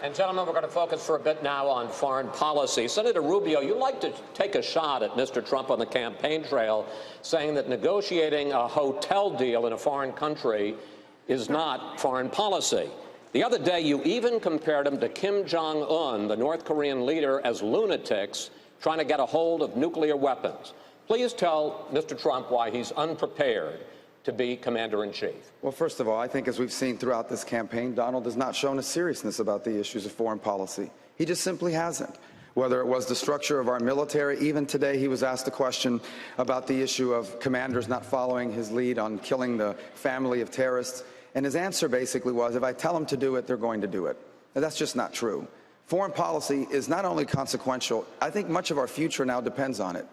And, gentlemen, we're going to focus for a bit now on foreign policy. Senator Rubio, you like to take a shot at Mr. Trump on the campaign trail, saying that negotiating a hotel deal in a foreign country is not foreign policy. The other day, you even compared him to Kim Jong-un, the North Korean leader, as lunatics trying to get a hold of nuclear weapons. Please tell Mr. Trump why he's unprepared to be commander-in-chief. Well, first of all, I think as we've seen throughout this campaign, Donald has not shown a seriousness about the issues of foreign policy. He just simply hasn't. Whether it was the structure of our military, even today he was asked a question about the issue of commanders not following his lead on killing the family of terrorists. And his answer basically was, if I tell them to do it, they're going to do it. Now, that's just not true. Foreign policy is not only consequential, I think much of our future now depends on it.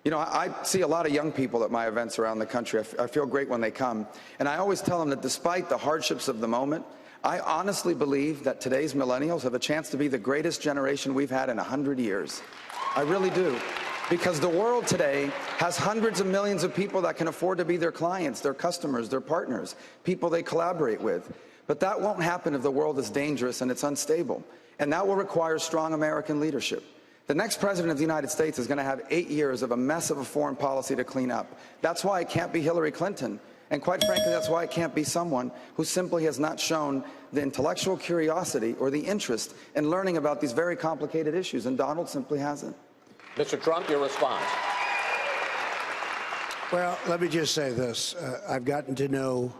You know, I see a lot of young people at my events around the country. I feel great when they come. And I always tell them that despite the hardships of the moment, I honestly believe that today's millennials have a chance to be the greatest generation we've had in 100 years. I really do. Because the world today has hundreds of millions of people that can afford to be their clients, their customers, their partners, people they collaborate with. But that won't happen if the world is dangerous and it's unstable. And that will require strong American leadership. The next president of the United States is going to have 8 years of a mess of a foreign policy to clean up. That's why it can't be Hillary Clinton. And quite frankly, that's why it can't be someone who simply has not shown the intellectual curiosity or the interest in learning about these very complicated issues. And Donald simply hasn't. Mr. Trump, your response. Well, let me just say this. I've gotten to know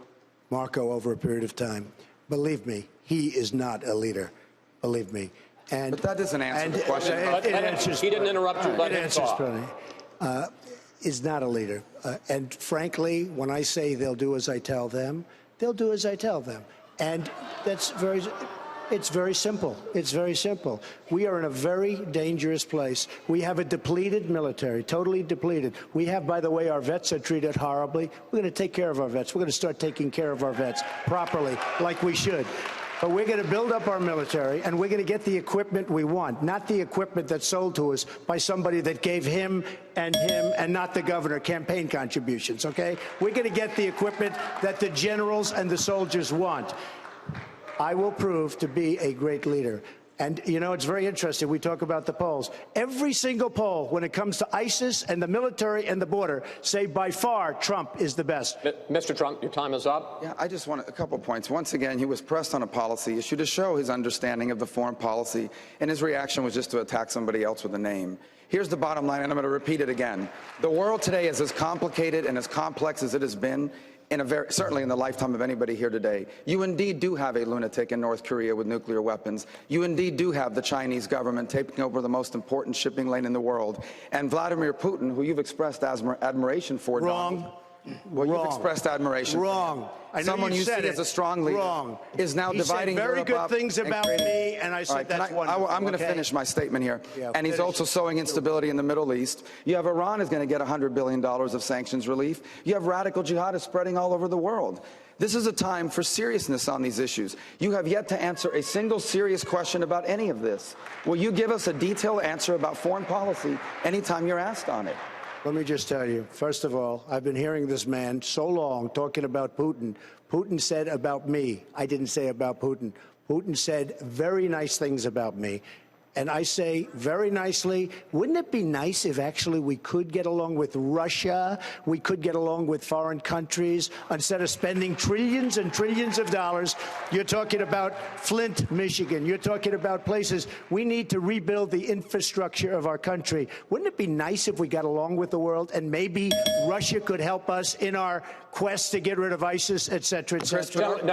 Marco over a period of time. Believe me, he is not a leader. Believe me. And, but that doesn't answer the question. He didn't interrupt you, but it is not a leader. And frankly, when I say they'll do as I tell them, they'll do as I tell them. And that's it's very simple. It's very simple. We are in a very dangerous place. We have a depleted military, totally depleted. We have, by the way, our vets are treated horribly. We're going to take care of our vets. We're going to start taking care of our vets properly, like we should. But we're going to build up our military, and we're going to get the equipment we want, not the equipment that's sold to us by somebody that gave him and not the governor, campaign contributions, okay? We're going to get the equipment that the generals and the soldiers want. I will prove to be a great leader. And, you know, it's very interesting. We talk about the polls. Every single poll, when it comes to ISIS and the military and the border, say by far Trump is the best. Mr. Trump, your time is up. Yeah, I just want a couple points. Once again, he was pressed on a policy issue to show his understanding of the foreign policy, and his reaction was just to attack somebody else with a name. Here's the bottom line, and I'm going to repeat it again. The world today is as complicated and as complex as it has been certainly in the lifetime of anybody here today. You indeed do have a lunatic in North Korea with nuclear weapons. You indeed do have the Chinese government taking over the most important shipping lane in the world. And Vladimir Putin, who you've expressed admiration for. Wrong. Well, Wrong. You've expressed admiration. Wrong. I know someone you see as a strong leader. Wrong. Is now dividing Europe up. He said very good things about me, and I said right, that's wonderful. I'm going to finish my statement here. Yeah, and he's also sowing instability in the Middle East. You have Iran is going to get $100 billion of sanctions relief. You have radical jihadists spreading all over the world. This is a time for seriousness on these issues. You have yet to answer a single serious question about any of this. Will you give us a detailed answer about foreign policy anytime you're asked on it? Let me just tell you, first of all, I've been hearing this man so long talking about Putin. Putin said about me. I didn't say about Putin. Putin said very nice things about me. And I say very nicely, wouldn't it be nice if actually we could get along with Russia, we could get along with foreign countries, instead of spending trillions and trillions of dollars? You're talking about Flint, Michigan. You're talking about places. We need to rebuild the infrastructure of our country. Wouldn't it be nice if we got along with the world and maybe Russia could help us in our quest to get rid of ISIS, et cetera, et cetera?